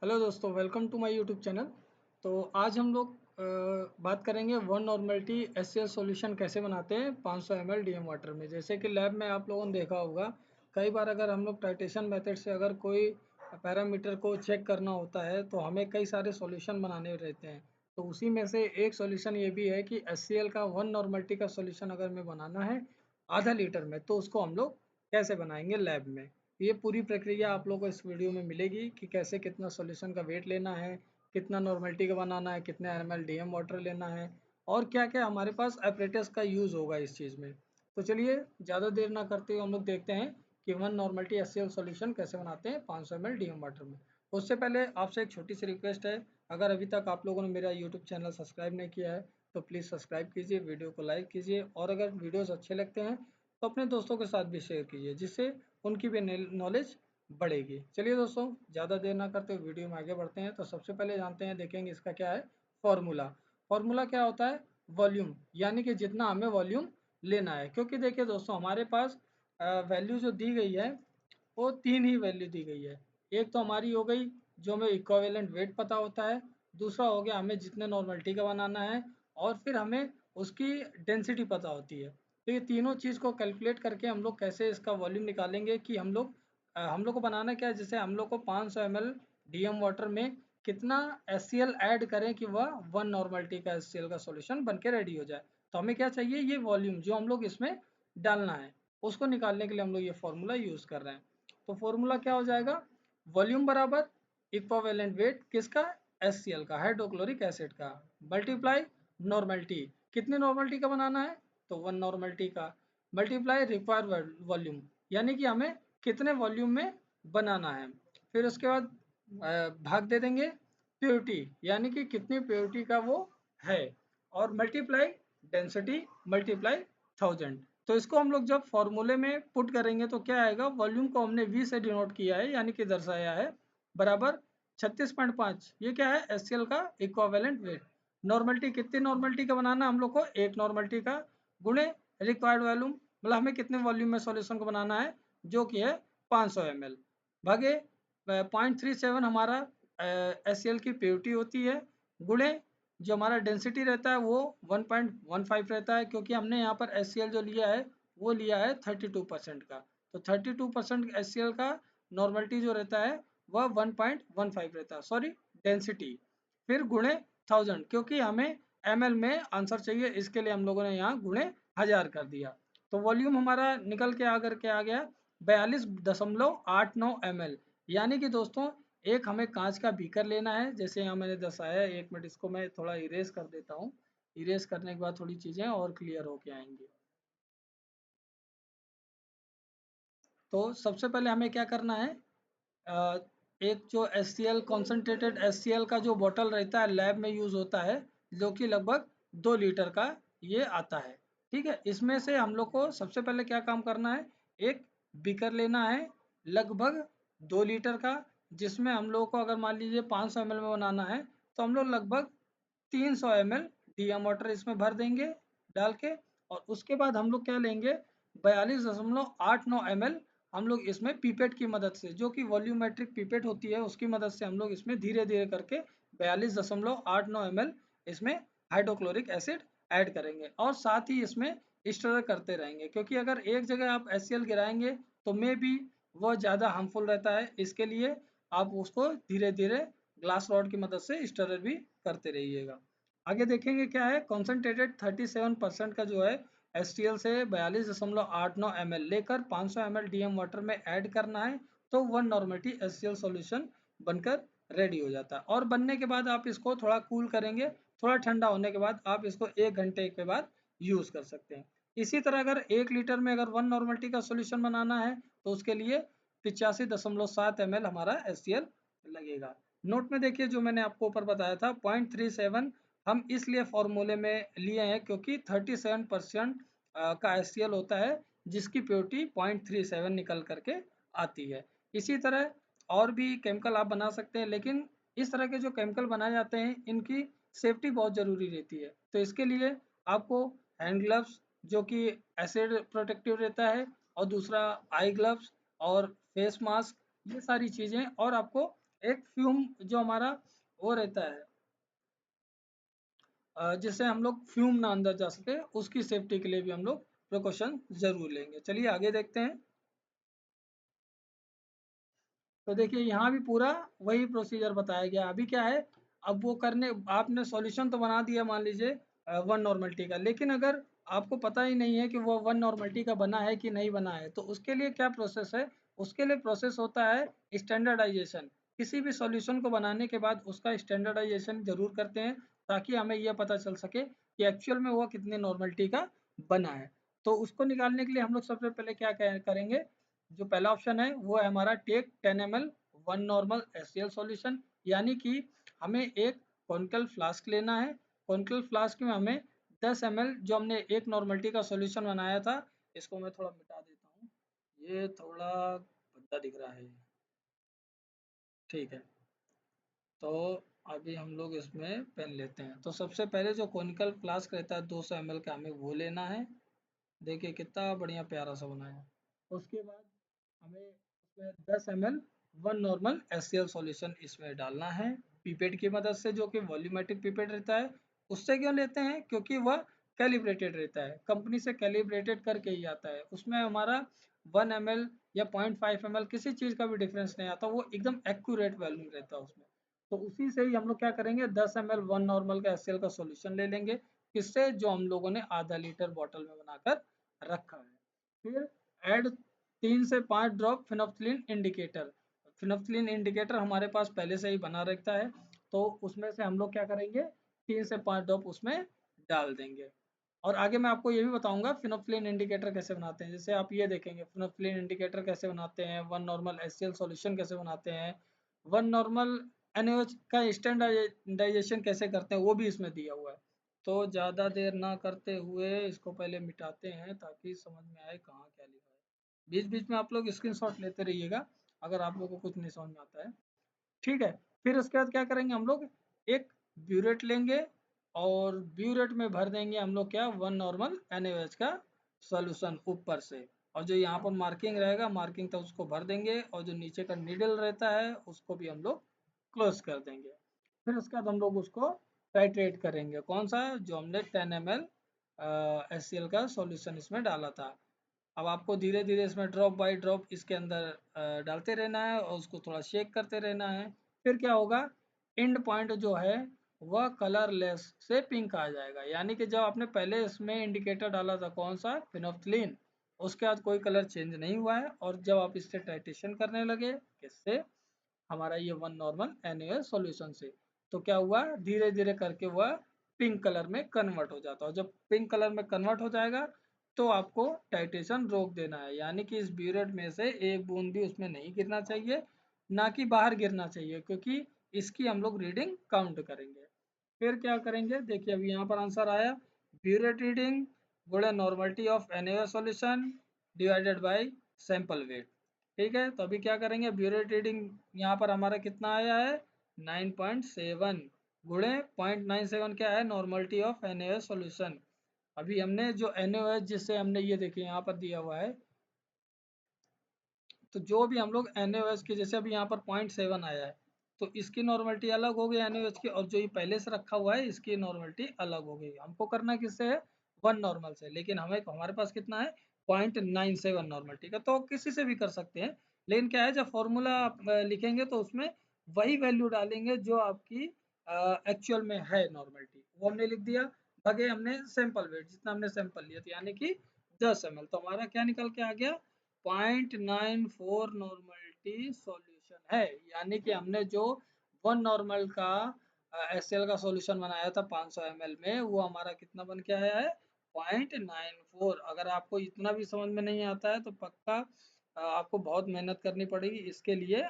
Hello दोस्तों, welcome to my YouTube channel. तो आज हम लोग बात करेंगे वन नॉर्मलिटी एचसीएल सॉल्यूशन कैसे बनाते हैं 500 ml डीएम वाटर में। जैसे कि लैब में आप लोगों ने देखा होगा, कई बार अगर हम लोग टाइटेशन मेथड से अगर कोई पैरामीटर को चेक करना होता है तो हमें कई सारे सॉल्यूशन बनाने रहते हैं। तो उसी में से एक सॉल्यूशन ये भी है कि एचसीएल का वन नॉर्मलिटी का सॉल्यूशन अगर हमें बनाना है आधा लीटर में, तो उसको हम लोग कैसे बनाएंगे लैब में। ये पूरी प्रक्रिया आप लोगों को इस वीडियो में मिलेगी कि कैसे कितना सॉल्यूशन का वेट लेना है, कितना नॉर्मलिटी का बनाना है, कितने एमएल डीएम वाटर लेना है और क्या क्या हमारे पास एपरेटस का यूज़ होगा इस चीज़ में। तो चलिए ज़्यादा देर ना करते हुए हम लोग देखते हैं कि वन नॉर्मलिटी एचसीएल सॉल्यूशन कैसे बनाते हैं 500 ml डीएम वाटर में। उससे पहले आपसे एक छोटी सी रिक्वेस्ट है, अगर अभी तक आप लोगों ने मेरा यूट्यूब चैनल सब्सक्राइब नहीं किया है तो प्लीज़ सब्सक्राइब कीजिए, वीडियो को लाइक कीजिए और अगर वीडियोज़ अच्छे लगते हैं तो अपने दोस्तों के साथ भी शेयर कीजिए, जिससे उनकी भी नॉलेज बढ़ेगी। चलिए दोस्तों, ज़्यादा देर ना करते हुए वीडियो में आगे बढ़ते हैं। तो सबसे पहले जानते हैं, देखेंगे इसका क्या है फॉर्मूला। फॉर्मूला क्या होता है? वॉल्यूम, यानी कि जितना हमें वॉल्यूम लेना है। क्योंकि देखिए दोस्तों, हमारे पास वैल्यू जो दी गई है वो तीन ही वैल्यू दी गई है। एक तो हमारी हो गई जो हमें इक्विवेलेंट वेट पता होता है, दूसरा हो गया हमें जितने नॉर्मलिटी का बनाना है, और फिर हमें उसकी डेंसिटी पता होती है। तो ये तीनों चीज़ को कैलकुलेट करके हम लोग कैसे इसका वॉल्यूम निकालेंगे कि हम लोग को बनाना क्या है। जैसे हम लोग को 500 ml डीएम वाटर में कितना एचसीएल ऐड करें कि वह वन नॉर्मलिटी का एचसीएल का सॉल्यूशन बन के रेडी हो जाए। तो हमें क्या चाहिए, ये वॉल्यूम जो हम लोग इसमें डालना है उसको निकालने के लिए हम लोग ये फॉर्मूला यूज़ कर रहे हैं। तो फॉर्मूला क्या हो जाएगा, वॉल्यूम बराबर इक्विवेलेंट वेट किसका, एचसीएल का, हाइड्रोक्लोरिक एसिड का, मल्टीप्लाई नॉर्मलिटी, कितने नॉर्मलिटी का बनाना है तो वन नॉर्मलिटी का, मल्टीप्लाई रिक्वायर्ड वॉल्यूम, यानी कि हमें कितने वॉल्यूम में बनाना है। फिर उसके बाद भाग दे देंगे प्योरिटी, यानी कि कितनी प्योरिटी का वो है, और मल्टीप्लाई डेंसिटी मल्टीप्लाई 1000। तो इसको हम लोग जब फॉर्मूले में पुट करेंगे तो क्या आएगा, वॉल्यूम को हमने वी से डिनोट किया है यानी कि दर्शाया है, बराबर 36.5। ये क्या है, एचसीएल का इक्विवेलेंट वेट। नॉर्मलिटी, कितनी नॉर्मलिटी का बनाना है हम लोग को, एक नॉर्मलिटी का, गुणे रिक्वायर्ड वॉल्यूम, मतलब हमें कितने वॉल्यूम में सॉल्यूशन को बनाना है जो कि है 500 ml, भागे 0.37 हमारा एचसीएल की प्योरिटी होती है, गुणे जो हमारा डेंसिटी रहता है वो 1.15 रहता है, क्योंकि हमने यहाँ पर एचसीएल जो लिया है वो लिया है 32% का। तो 32% एचसीएल का नॉर्मलिटी जो रहता है वह 1.15 रहता है, सॉरी डेंसिटी, फिर गुणे 1000, क्योंकि हमें एमएल में आंसर चाहिए, इसके लिए हम लोगों ने यहाँ गुणे 1000 कर दिया। तो वॉल्यूम हमारा निकल के आकर के आ गया 42.89 ml। यानी कि दोस्तों, एक हमें कांच का बीकर लेना है, जैसे यहाँ मैंने दर्शाया है। एक मिनट, इसको मैं थोड़ा इरेज कर देता हूँ। इरेज करने के बाद थोड़ी चीज़ें और क्लियर होके आएंगी। तो सबसे पहले हमें क्या करना है, अ, एक जो HCl कॉन्सेंट्रेटेड HCl का जो बॉटल रहता है लैब में यूज़ होता है, जो कि लगभग 2 लीटर का ये आता है। ठीक है, इसमें से हम लोग को सबसे पहले क्या काम करना है, एक बीकर लेना है लगभग 2 लीटर का, जिसमें हम लोग को अगर मान लीजिए 500 ml में बनाना है तो हम लोग लगभग 300 ml डीएम वाटर इसमें भर देंगे डाल के। और उसके बाद हम लोग क्या लेंगे, 42.89 ml हम लोग इसमें पीपेट की मदद से, जो कि वॉल्यूमेट्रिक पीपेट होती है उसकी मदद से हम लोग इसमें धीरे धीरे करके 42.89 ml इसमें हाइड्रोक्लोरिक एसिड ऐड करेंगे, और साथ ही इसमें स्टर करते रहेंगे, क्योंकि अगर एक जगह आप HCl गिराएंगे तो मे बी वह ज़्यादा हार्मफुल रहता है। इसके लिए आप उसको धीरे धीरे ग्लास रॉड की मदद से स्टर भी करते रहिएगा। आगे देखेंगे क्या है, कॉन्सेंट्रेटेड 37% का जो है HCl से 42.89 ml लेकर 500 ml डीएम वाटर में ऐड करना है, तो वन नॉर्मलिटी HCl सॉल्यूशन बनकर रेडी हो जाता है। और बनने के बाद आप इसको थोड़ा कूल करेंगे, थोड़ा ठंडा होने के बाद आप इसको 1 घंटे के बाद यूज़ कर सकते हैं। इसी तरह अगर 1 लीटर में अगर वन नॉर्मलिटी का सॉल्यूशन बनाना है तो उसके लिए 85.7 ml हमारा HCl लगेगा। नोट में देखिए जो मैंने आपको ऊपर बताया था 0.37 हम इसलिए फॉर्मूले में लिए हैं क्योंकि 37% का HCl होता है, जिसकी प्योरिटी 0.37 निकल करके आती है। इसी तरह और भी केमिकल आप बना सकते हैं, लेकिन इस तरह के जो केमिकल बनाए जाते हैं इनकी सेफ्टी बहुत ज़रूरी रहती है। तो इसके लिए आपको हैंड ग्लव्स जो कि एसिड प्रोटेक्टिव रहता है, और दूसरा आई ग्लव्स और फेस मास्क, ये सारी चीज़ें, और आपको एक फ्यूम जो हमारा वो रहता है, जिससे हम लोग फ्यूम ना अंदर जा सके, उसकी सेफ्टी के लिए भी हम लोग प्रिकॉशन जरूर लेंगे। चलिए आगे देखते हैं। तो देखिए यहाँ भी पूरा वही प्रोसीजर बताया गया। अभी क्या है, अब वो करने आपने सॉल्यूशन तो बना दिया मान लीजिए वन नॉर्मलिटी का, लेकिन अगर आपको पता ही नहीं है कि वो वन नॉर्मलिटी का बना है कि नहीं बना है, तो उसके लिए क्या प्रोसेस है? उसके लिए प्रोसेस होता है स्टैंडर्डाइजेशन। किसी भी सॉल्यूशन को बनाने के बाद उसका स्टैंडर्डाइजेशन जरूर करते हैं, ताकि हमें यह पता चल सके कि एक्चुअल में वो कितने नॉर्मलिटी का बना है। तो उसको निकालने के लिए हम लोग सबसे पहले क्या करेंगे? जो पहला ऑप्शन है वो है हमारा take 10 ml one normal SCL solution, यानी कि हमें एक कॉनिकल फ्लास्क लेना है। कॉनिकल फ्लास्क में हमें 10 ml जो हमने एक नॉर्मलिटी का सॉल्यूशन बनाया था, इसको मैं थोड़ा मिटा देता हूँ, ये थोड़ा भद्दा दिख रहा है। ठीक है, तो अभी हम लोग इसमें पेन लेते हैं। तो सबसे पहले जो कॉनिकल फ्लास्क रहता है 200 ml का, हमें वो लेना है। देखिए कितना बढ़िया प्यारा सा बनाया। उसके बाद हमें उसमें 10 ml one normal SCL solution इसमें डालना है, पीपेट की मदद से, जो कि वॉल्यूमेट्रिक पीपेट रहता है। उससे क्यों लेते हैं? क्योंकि वह कैलिब्रेटेड रहता है, कंपनी से कैलिब्रेटेड करके ही आता है। उसमें हमारा 1 ml या 0.5 ml किसी चीज़ का भी डिफरेंस नहीं आता, वो एकदम एक्यूरेट वैल्यू रहता है उसमें। तो उसी से ही हम लोग क्या करेंगे, 10 ml वन नॉर्मल का एससीएल का सॉल्यूशन ले लेंगे, किससे? जो हम लोगों ने आधा लीटर बॉटल में बनाकर रखा है। फिर ऐड 3 से 5 drop phenolphthalein indicator. Phenolphthalein indicator हमारे पास पहले से ही बना रहता है, तो उसमें से हम लोग क्या करेंगे, 3 से 5 ड्रॉप उसमें डाल देंगे। और आगे मैं आपको ये भी बताऊंगा फिनोफ्थलीन इंडिकेटर कैसे बनाते हैं। जैसे आप ये देखेंगे फिनोफ्थलीन इंडिकेटर कैसे बनाते हैं, वन नॉर्मल एचसीएल सॉल्यूशन कैसे बनाते हैं, वन नॉर्मल एनएच का स्टैंडर्डाइजेशन कैसे करते हैं, वो भी इसमें दिया हुआ है। तो ज़्यादा देर ना करते हुए इसको पहले मिटाते हैं, ताकि समझ में आए कहाँ क्या लिखा है। बीच बीच में आप लोग स्क्रीनशॉट लेते रहिएगा अगर आप लोगों को कुछ नहीं समझ में आता है। ठीक है, फिर उसके बाद क्या करेंगे हम लोग, एक ब्यूरेट लेंगे और ब्यूरेट में भर देंगे हम लोग क्या, वन नॉर्मल NaOH का सॉल्यूशन ऊपर से। और जो यहाँ पर मार्किंग रहेगा, मार्किंग तो उसको भर देंगे, और जो नीचे का नीडल रहता है उसको भी हम लोग क्लोज कर देंगे। फिर उसके बाद हम लोग उसको टाइट्रेट करेंगे, कौन सा, जो हमने 10 ml HCl का सॉल्यूशन इसमें डाला था। अब आपको धीरे धीरे इसमें ड्रॉप बाय ड्रॉप इसके अंदर डालते रहना है और उसको थोड़ा शेक करते रहना है। फिर क्या होगा, एंड पॉइंट जो है वह कलरलेस से पिंक आ जाएगा, यानी कि जब आपने पहले इसमें इंडिकेटर डाला था कौन सा, फिनोफ्थलीन, उसके बाद कोई कलर चेंज नहीं हुआ है। और जब आप इससे टाइट्रेशन करने लगे, किससे, हमारा ये वन नॉर्मल NaOH सॉल्यूशन से, तो क्या हुआ, धीरे धीरे करके वह पिंक कलर में कन्वर्ट हो जाता है। जब पिंक कलर में कन्वर्ट हो जाएगा, तो आपको टाइट्रेशन रोक देना है, यानी कि इस ब्यूरेट में से एक बूंद भी उसमें नहीं गिरना चाहिए, ना कि बाहर गिरना चाहिए, क्योंकि इसकी हम लोग रीडिंग काउंट करेंगे। फिर क्या करेंगे, देखिए अभी यहाँ पर आंसर आया, ब्यूरेट रीडिंग गुणे normality of NaOH solution divided by sample weight. ठीक है, तो अभी क्या करेंगे, ब्यूरेट रीडिंग यहाँ पर हमारा कितना आया है, 9.7 गुणे 0.97 क्या है, नॉर्मलिटी ऑफ NaOH सॉल्यूशन। अभी हमने जो NaOH जिससे हमने ये देखिए यहाँ पर दिया हुआ है, तो जो भी हम लोग NaOH की, जैसे अभी यहाँ पर 0.7 आया है, तो इसकी नॉर्मलिटी अलग हो गई NaOH की, और जो ये पहले से रखा हुआ है इसकी नॉर्मलिटी अलग हो गई। हमको करना किससे है, वन नॉर्मल से, लेकिन हमें हमारे पास कितना है, 0.97 नॉर्मलिटी का। तो किसी से भी कर सकते हैं, लेकिन क्या है, जब फॉर्मूला आप लिखेंगे तो उसमें वही वैल्यू डालेंगे जो आपकी एक्चुअल में है नॉर्मलिटी, वो हमने लिख दिया। आगे हमने सैंपल वेट, जितना हमने सैंपल लिया था, यानी कि 10 ml, तो हमारा क्या निकल के आ गया, 0.94 नॉर्मलिटी सॉल्यूशन है। यानी कि हमने जो वन नॉर्मल का HCl का सॉल्यूशन बनाया था 500 ml में, वो हमारा कितना बन के आया है, 0.94। अगर आपको इतना भी समझ में नहीं आता है तो पक्का आपको बहुत मेहनत करनी पड़ेगी इसके लिए।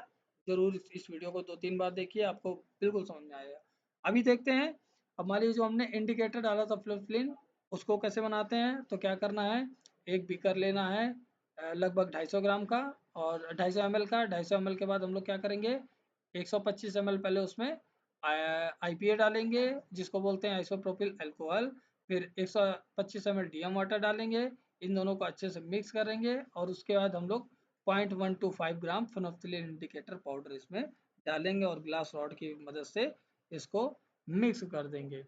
जरूर इस वीडियो को 2-3 बार देखिए, आपको बिल्कुल समझ में आएगा। अभी देखते हैं हमारी जो हमने इंडिकेटर डाला था फ्लिपफ्लिन, उसको कैसे बनाते हैं। तो क्या करना है, एक बीकर लेना है लगभग 250 ग्राम का, और 250 ml का। 250 ml के बाद हम लोग क्या करेंगे, 125 ml पहले उसमें IPA डालेंगे, जिसको बोलते हैं आइसोप्रोपिल अल्कोहल। फिर 125 ml DM वाटर डालेंगे, इन दोनों को अच्छे से मिक्स करेंगे, और उसके बाद हम लोग 0.125 ग्राम फिनोफ्थलीन इंडिकेटर पाउडर इसमें डालेंगे और ग्लास रॉड की मदद से इसको मिक्स कर देंगे।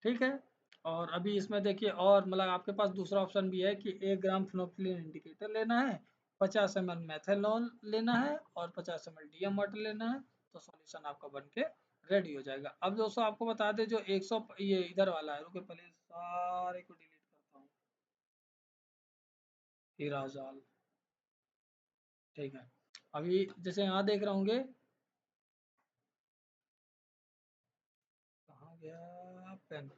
ठीक है। और अभी इसमें देखिए और मतलब आपके पास दूसरा ऑप्शन भी है कि 1 ग्राम फिनोल्फिन इंडिकेटर लेना है, 50 ml मेथनॉल लेना है और 50 ml डीएम वाटर लेना है, तो सॉल्यूशन आपका बन के रेडी हो जाएगा। अब दोस्तों आपको बता दें जो 100 ये इधर वाला है, रुके पहले सारे को डिलीट करता हूँ। हीराजाल, ठीक है। अभी जैसे यहाँ देख रहे होंगे, कहाँ गया पेन,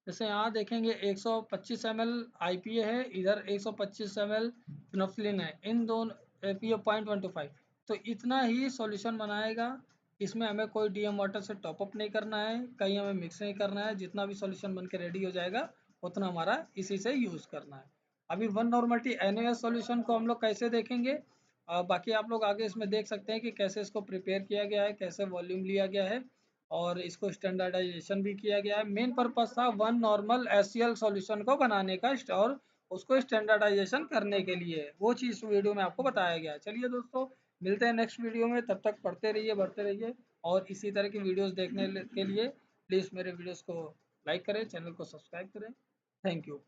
जैसे यहाँ देखेंगे 125 ml IPA है, इधर 125 ml फिनोफ्लिन है, इन दोनों APA 0.25, तो इतना ही सॉल्यूशन बनाएगा। इसमें हमें कोई डीएम वाटर से टॉपअप नहीं करना है, कहीं हमें मिक्स नहीं करना है, जितना भी सॉल्यूशन बन के रेडी हो जाएगा उतना हमारा इसी से यूज़ करना है। अभी 1 नॉर्मलिटी NaOH सॉल्यूशन को हम लोग कैसे देखेंगे, बाकी आप लोग आगे इसमें देख सकते हैं कि कैसे इसको प्रिपेयर किया गया है, कैसे वॉल्यूम लिया गया है और इसको स्टैंडर्डाइजेशन भी किया गया है। मेन पर्पस था 1 नॉर्मल HCl सॉल्यूशन को बनाने का और उसको स्टैंडर्डाइजेशन करने के लिए, वो चीज़ वीडियो में आपको बताया गया है। चलिए दोस्तों, मिलते हैं नेक्स्ट वीडियो में, तब तक पढ़ते रहिए, बढ़ते रहिए और इसी तरह की वीडियोस देखने के लिए प्लीज़ मेरे वीडियोस को लाइक करें, चैनल को सब्सक्राइब करें। Thank you.